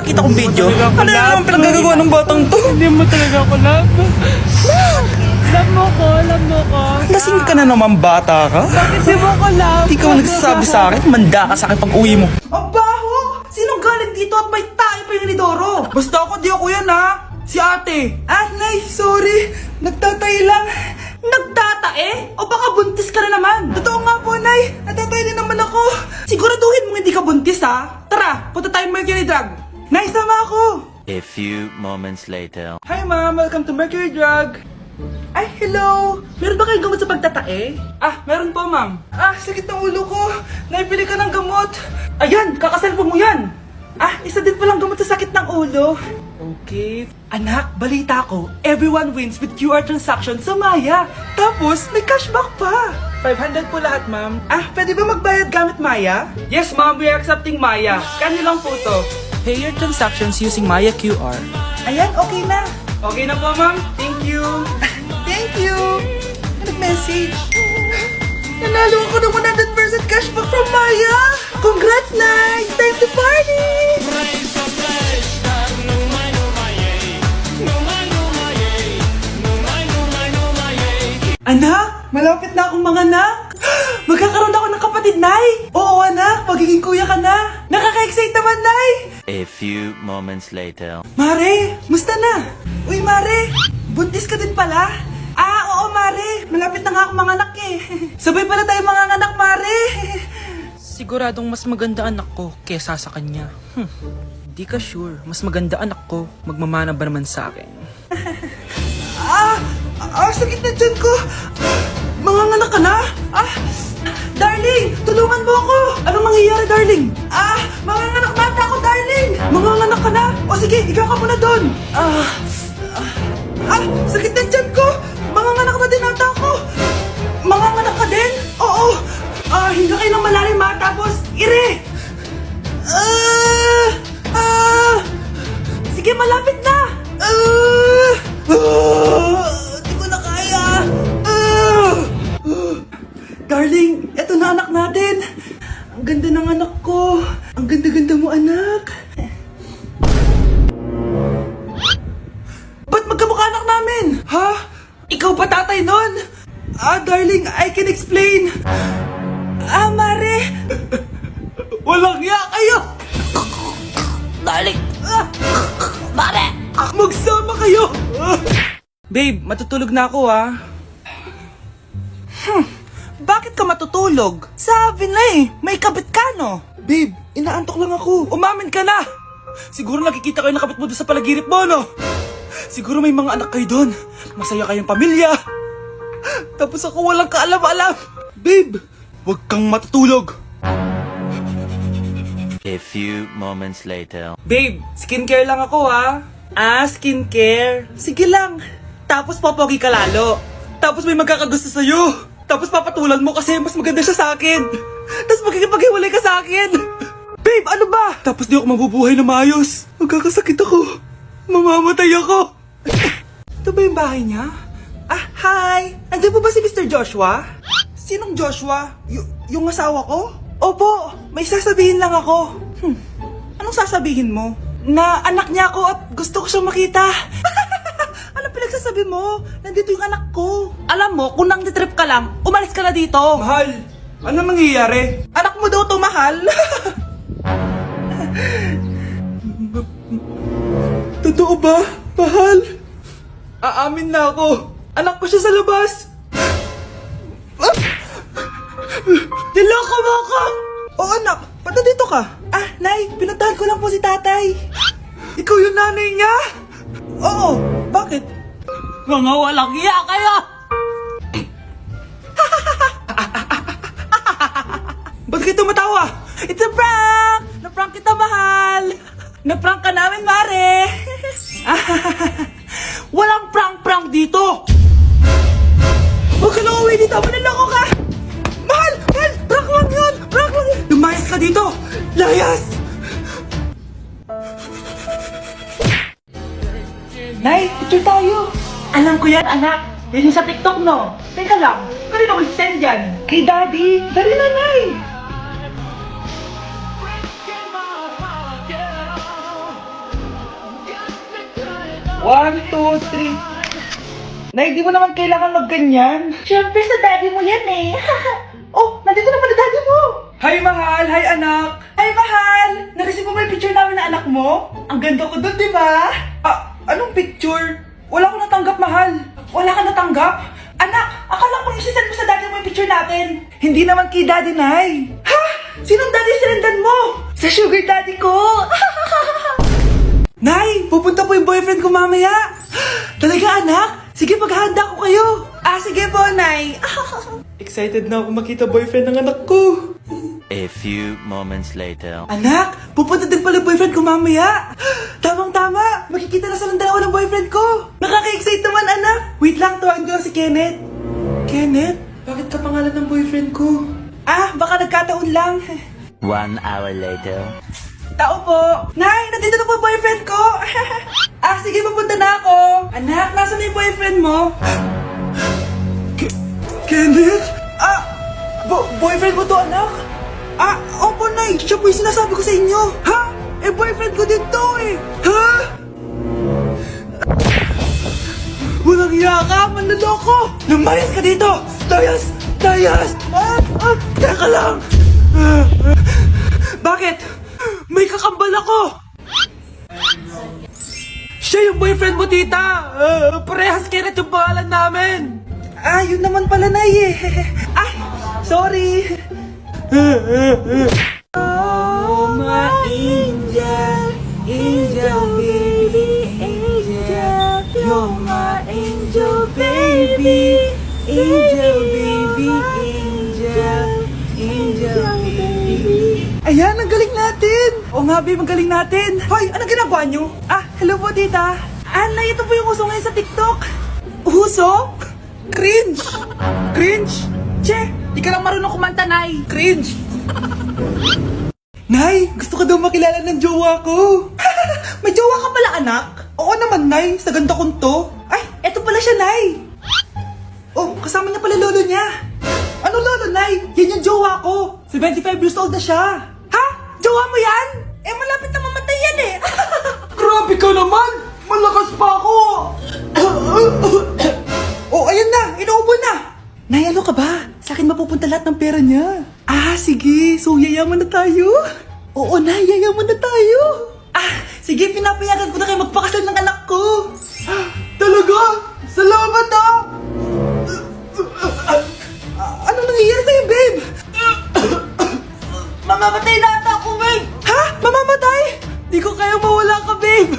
nakita kong video. talaga ako Ano na love. naman pinagagawa ng batang to? Hindi mo talaga ako love. Love mo ko, love mo ko. Lasing ka na naman, bata ka? Bakit di mo ko love? Hindi ka man nagsasabi sa akin, manda ka sa akin pag uwi mo. Ang baho! Sinong galing dito at may tae pa yung inidoro? Basta ako, di ako yan ha! Si ate! Ah, Nay, sorry! Nagtatay lang! Nagtatae? O baka buntis ka na naman? Totoo nga po, Nay! Natatay din naman ako! Siguraduhin mong hindi ka buntis ha! Tara, punta tayong Mercury Drug! Nay, sama ako! A few moments later. Hi ma'am, welcome to Mercury Drug! Ay, hello! Meron ba kayong gamot sa pagtatae? Ah, meron po ma'am. Ah, sakit ng ulo ko. Naipili ka ng gamot. Ayan, kakasalpo mo yan. Ah, isa din palang gamot sa sakit ng ulo. Okay. Anak, balita ko, everyone wins with QR transaction sa Maya. Tapos, may cashback pa. 500 po lahat, ma'am. Ah, pwede ba magbayad gamit Maya? Yes, ma'am. We are accepting Maya. Kanilang po to. Pay your transactions using Maya QR. Ayan, okay na. Okay na po, ma'am. Thank you. Thank you. Nag-message. Nanalo ako ng 100% cashback from Maya. Congrats, Nay. Time to party. Anak, malapit na akong mga anak. Magkakaroon ako ng kapatid, Nay. Oo, anak. Magiging kuya ka na. Nakaka-excite naman, Nay. A few moments later. Mare, musta na? Uy, Mare, buntis ka din pala? Ah, oo, Mare. Malapit na nga akong mga anak eh. Sabay pala tayo mga anak, Mare. Siguradong mas maganda anak ko kesa sa kanya. Di ka sure, mas maganda anak ko, magmamana ba naman sa akin? Sakit na dyan ko. Mga anak ka na? Darling, tulungan mo ako. Anong mangyayari, darling? Mga anak bata ako, darling. Mga anak ka na? O sige, ikaw ka muna doon. Sakit na dyan ko. Mga anak na din ata ako. Mga anak ka din? Oo. Hinga kayo ng malalim ha, tapos ire. Sige, malapit na. Di ko na kaya. Darling, eto na anak natin. Ang ganda ng anak ko. Ang ganda-ganda mo, anak. Ba't magkamukha anak namin? Ha? Ikaw ba tatay nun? Darling, I can explain. Mare. Walang ya kayo. Darling! Mare! Magsama kayo. Babe, matutulog na ako ha. Bakit ka matutulog? Sabi na may kabit ka no? Babe, inaantok lang ako. Umamin ka na! Siguro nakikita kayo ng kabit mo doon sa palagirit mo, no? Siguro may mga anak kayo doon. Masaya kayong pamilya. Tapos ako walang kaalam-alam. Babe, huwag kang matutulog. A few moments later. Babe, skincare lang ako ha. Skincare. Sige lang. Tapos popogi ka lalo. Tapos may magkakagusto sa'yo. Tapos papatulan mo kasi mas maganda siya sa akin. Tapos magkikipaghiwalay ka sa akin. Babe, ano ba? Tapos di ako mabubuhay na maayos. Magkakasakit ako. Mamamatay ako. Ito ba yung bahay niya? Hi. Andiyan po ba si Mr. Joshua? Sinong Joshua? Yung asawa ko? Opo, may sasabihin lang ako. Anong sasabihin mo? Na anak niya ako at gusto ko siyang makita. Anong pinagsasabi mo? Nandito yung anak ko. Alam mo, kung nang trip ka lang, umalis ka na dito. Mahal, ano mangyayari? Anak mo daw to, mahal. Totoo ba, mahal? Aamin na ako. Anak ko siya sa labas. Niloko mo ako! Oo, anak. Ba't nandito ka? Nay, pinuntahan ko lang po si tatay. Ikaw yung nanay niya? Oo. Bakit? Mga walang iya kayo! Ba't kayo tumatawa? It's a prank! Na-prank kita, mahal! Na-prank ka namin, Mare! Walang prank-prank dito! Huwag ka na uwi dito! Manaloko ka! Mahal! Mahal! Prank lang yun! Prank lang yun! Lumayas ka dito! Layas! Nay, picture tayo! Alam ko yan, anak! Yan yung sa TikTok, no? Teka lang, kanino ko send yan? Kay Daddy! Dali na, Nay! 1, 2, 3. Nay, di mo naman kailangan magganyan. Siyempre sa daddy mo yan eh. Oh, nandito na pala daddy mo. Hi, mahal. Hi, anak. Hi, mahal. Nareceive mo ba yung picture namin na anak mo? Ang ganda ko doon, di ba? Ah, anong picture? Wala ko natanggap, mahal. Wala ka natanggap? Anak, akala ko isisend mo sa daddy mo yung picture natin. Hindi naman kay daddy, Nay. Ha? Sinong daddy sinendan mo? Sa sugar daddy ko. Nay, pupunta po yung boyfriend ko mamaya. Talaga, anak? Sige, paghahanda ko kayo. Ah, sige po, Nay. Excited na ako makita boyfriend ng anak ko. A few moments later. Anak, pupunta din pala yung boyfriend ko mamaya. Tamang-tama, makikita na silang dalawa ng boyfriend ko. Nakaka-excite naman, anak. Wait lang, tuwan ko si Kenneth. Kenneth? Bakit ka pangalan ng boyfriend ko? Ah, baka nagkataon lang. 1 hour later. Tao po. Nay, nandito na po ang boyfriend ko. Ah, sige, papunta na ako. Anak, nasa na yung boyfriend mo? Kenneth? Ah, boyfriend mo to, anak? Ah, opo, Nay. Siya po yung sinasabi ko sa inyo. Ha? Eh, boyfriend ko din to eh. Ha? Walang iya ka, manloloko. Lumayas ka dito. Layas! Layas! Teka lang. Bakit? May kakambal ako. Siya yung boyfriend mo, tita. Parehas Kenneth yung pangalan namin. Ah, yun naman pala, Nay eh. Ay, sorry. Oh, my angel, angel, baby, angel. You're my angel, baby, angel, baby, angel, angel, baby. Ayan, ang galing natin. Oo nga, babe, ang galing natin. Hoy, anong ginagawa nyo? Ah, hello po, tita. Nay, ito po yung uso ngayon sa TikTok. Uso? Cringe! Cringe? Che, di ka lang marunong kumanta, Nay. Cringe! Nay, gusto ko daw makilala ng jowa ko. May jowa ka pala, anak? Oo naman, Nay. Sa ganda kong to. Ay, eto pala siya, Nay. Oh, kasama niya pala lolo niya. Ano lolo, Nay? Yan yung jowa ko. 75 years old na siya. Ha? Jowa mo yan? Eh, malapit na mamatay yan eh. Grabe ka naman! Malakas pa ako! Oh, ayan na! Inuubo na! Nay, ano ka ba? Sa akin mapupunta lahat ng pera niya. Ah, sige. So, yayaman na tayo? Oo, Nay. Yayaman na tayo. Ah, sige. Pinapayagan ko na kayo magpakasal ng anak ko. Talaga? Salamat ah! Ano nangyayari sa'yo, babe? Mamamatay na ata ako, babe! Ha? Mamamatay? Di ko kaya mawala ka, babe!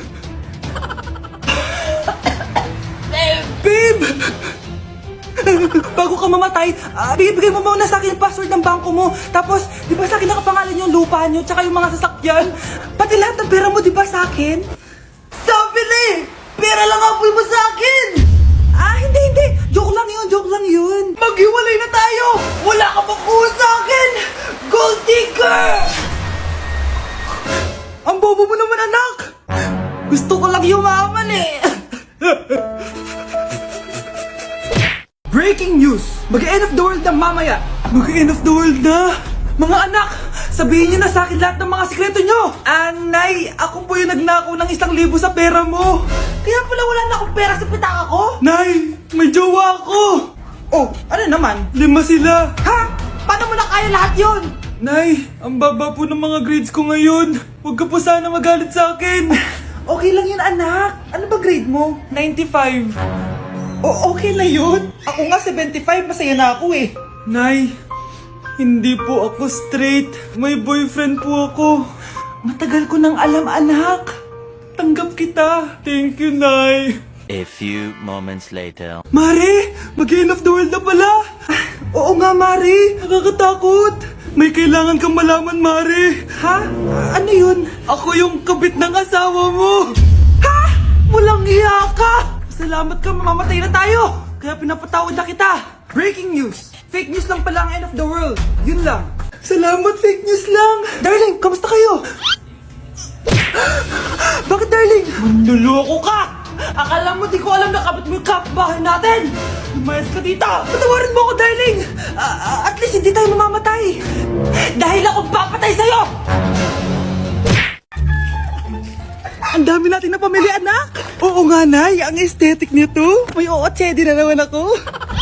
Babe! Bago ka mamatay, bigay mo muna sa akin yung password ng bangko mo. Tapos, di ba sa akin nakapangalan yung lupa nyo, tsaka yung mga sasakyan? Pati lahat ng pera mo, di ba sa akin? Sabi na eh! Pera lang apoy mo sa akin! Ah, hindi. Joke lang yun. Maghiwalay na tayo! Wala ka pang kuha sa akin! Gold digger! Ang bobo mo naman, anak! Gusto ko lang yumaman eh! Breaking news! Mag-end of the world na mamaya! Mag-end of the world na! Mga anak! Sabihin niyo na sa akin lahat ng mga sikreto niyo! Nay, ako po yung nagnakaw ng 1,000 sa pera mo! Kaya pala wala na akong pera sa pitaka ko? Nay, may jowa ako! Oh, ano naman? 5 sila! Ha? Paano mo na kaya lahat yon? Nay, ang baba po ng mga grades ko ngayon. Huwag ka po sana magalit sa akin. Okay lang yun, anak. Ano ba grade mo? 95. Okay na yun. Ako nga 75, masaya na ako eh. Nay, hindi po ako straight. May boyfriend po ako. Matagal ko nang alam, anak. Tanggap kita. Thank you, Nay. A few moments later. Mare, mag-end of the world na pala. Oo nga, Mare. Nakakatakot. May kailangan kang malaman, Mare. Ha? Ano yun? Ako yung kabit ng asawa mo. Ha? Walang iya ka. Salamat ka, mamamatay na tayo. Kaya pinapatawad na kita. Breaking news. Fake news lang pala ang end of the world. Yun lang. Salamat, fake news lang. Darling, kamusta kayo? Bakit, darling? Manluloko ka! Akala mo di ko alam na kapit mo yung kapbahay natin! Lumayas ka dito! Patawarin mo ako, darling! At least hindi tayo mamamatay! Dahil ako papatay sa'yo! Ang dami natin na pamilya, anak! Oo nga, Nay. Ang aesthetic nito. May ootsedi na naman ako.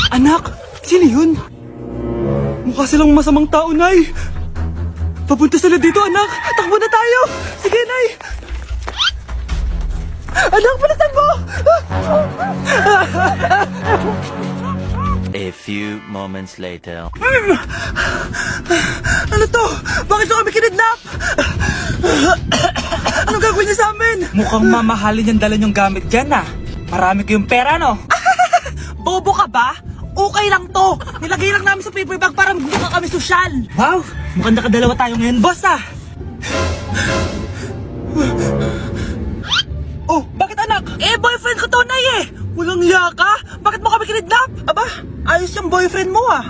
Anak, sino yun? Mukha silang masamang tao, Nay. Papunta sila dito, anak. Takbo na tayo. Sige, Nay. Anak, palasan mo! A few moments later. Ano to? Bakit nyo kami kinidnap? Ano gagawin niya sa amin? Mukhang mamahalin yung dala niyong gamit dyan, ah. Marami kayong pera, no? Bobo ka ba? Okay lang to. Nilagay lang namin sa paper bag para magbuka kami sosyal. Wow, mukhang nakadalawa tayo ngayon, boss, ah. Oh, bakit anak? Eh, boyfriend ko to, Nay, eh. Walang liya ka? Bakit mo kami kinidnap? Aba, ayos yung boyfriend mo, ah.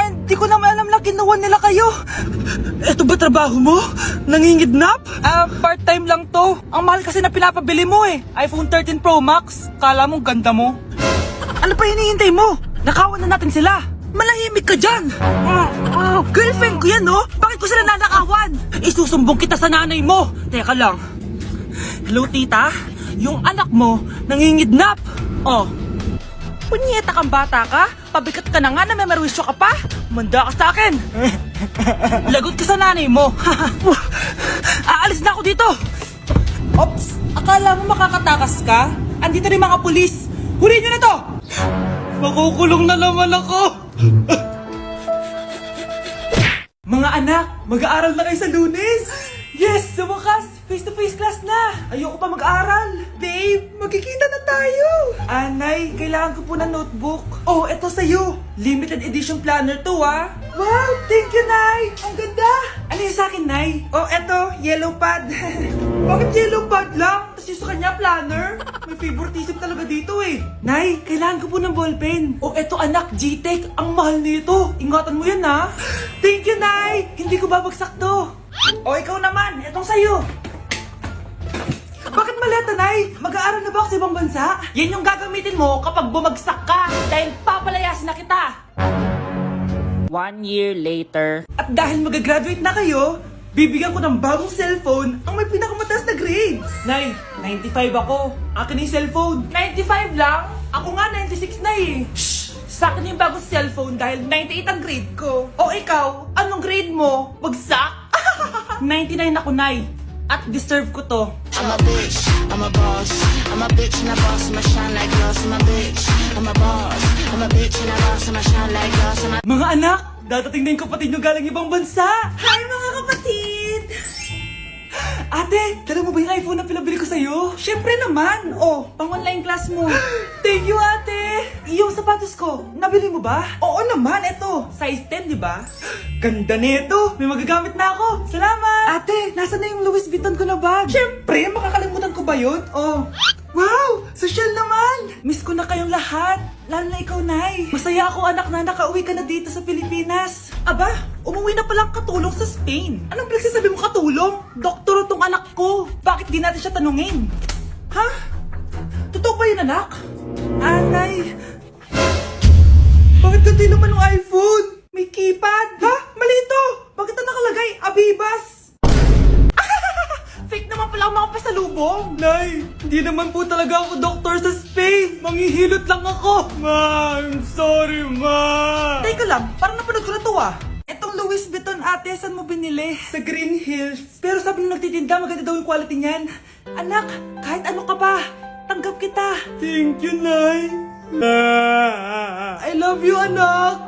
Hindi ko naman alam na kinuha nila kayo. Eto ba trabaho mo? Nangingidnap? Part-time lang to. Ang mahal kasi na pinapabili mo, eh. iPhone 13 Pro Max. Kala mo ganda mo. Ano pa hinihintay mo? Nakawan na natin sila. Malahimik ka dyan. Girlfriend ko yan, no? Bakit ko sila nanakawan? Isusumbong kita sa nanay mo. Teka lang. Hello, tita? Yung anak mo, nangingidnap. Oh. Punyeta kang bata ka? Pabigat ka na nga na may merwisyo ka pa? Manda ka sa akin. Lagot ka sa nanay mo. Aalis na ako dito. Ops, akala mo makakatakas ka? Andito rin mga pulis. Huli nyo na to! Makukulong na naman ako. Mga anak, mag-aaral na kayo sa Lunes. Yes, sa wakas, face-to-face class na. Ayoko pa mag-aral. Babe, magkikita na tayo. Anay, kailangan ko po ng notebook. Oh, eto sa'yo. Limited edition planner to, ah. Wow, thank you, Nay. Ang ganda. Ano yung sa'kin, Nay? Oh, eto, yellow pad. Bakit yellow pad lang? Tapos yung sa kanya, planner? May favoritism talaga dito, eh. Nay, kailangan ko po ng ballpen. Oh, eto, anak, G-Tech. Ang mahal nito. Ingatan mo yan, ha. Thank you, Nay. Hindi ko babagsak to. O, ikaw naman. Etong sa'yo. Bakit maleta, Nay? Mag-aaral na ba ako sa ibang bansa? Yan yung gagamitin mo kapag bumagsak ka dahil papalayasin na kita. 1 year later. At dahil mag-graduate na kayo, bibigyan ko ng bagong cellphone ang may pinakamataas na grades. Nay, 95 ako. Akin yung cellphone. 95 lang? Ako nga 96 na eh. Shh! Sa akin yung bagong cellphone dahil 98 ang grade ko. O ikaw, anong grade mo? Bagsak? 99 ako, Nay. At deserve ko to. I'm a bitch, I'm a boss. I'm a bitch and a boss, I'ma shine like glass. I'm a bitch, I'm a boss. I'm a bitch and a boss, I'ma shine like glass. Mga anak, dadating na yung kapatid nyo galing ibang bansa. Hi mga kapatid! Ate, dala mo ba yung iPhone na pinabili ko sa'yo? Siyempre naman. Oh, pang online class mo. Thank you, ate. Yung sapatos ko, nabili mo ba? Oo naman, eto. Size 10, di ba? Ganda nito. May magagamit na ako. Salamat. Ate, nasa na yung Louis Vuitton ko na bag? Siyempre, makakalimutan ko ba yun? Oh. Wow! Social naman! Miss ko na kayong lahat. Lalo na ikaw, Nay. Masaya ako, anak, na nakauwi ka na dito sa Pilipinas. Aba, umuwi na palang katulong sa Spain. Anong pinagsasabi mo katulong? Doktor tong anak ko. Bakit di natin siya tanungin? Ha? Totoo ba yun, anak? Nay. Bakit ganti naman ng iPhone? May keypad. Ha? Mali ito. Bakit na nakalagay? Abibas. Fake naman pala ang mga pasalubong. Nay, hindi naman po talaga ako doktor sa Spain. Manghihilot lang ako. Ma, I'm sorry, ma. Teka lang, parang napanood ko na to, ah. Etong Louis Vuitton, ate, saan mo binili? Sa Green Hills. Pero sabi nung nagtitinda, maganda daw yung quality niyan. Anak, kahit ano ka pa, tanggap kita. Thank you, Nay. I love you, anak.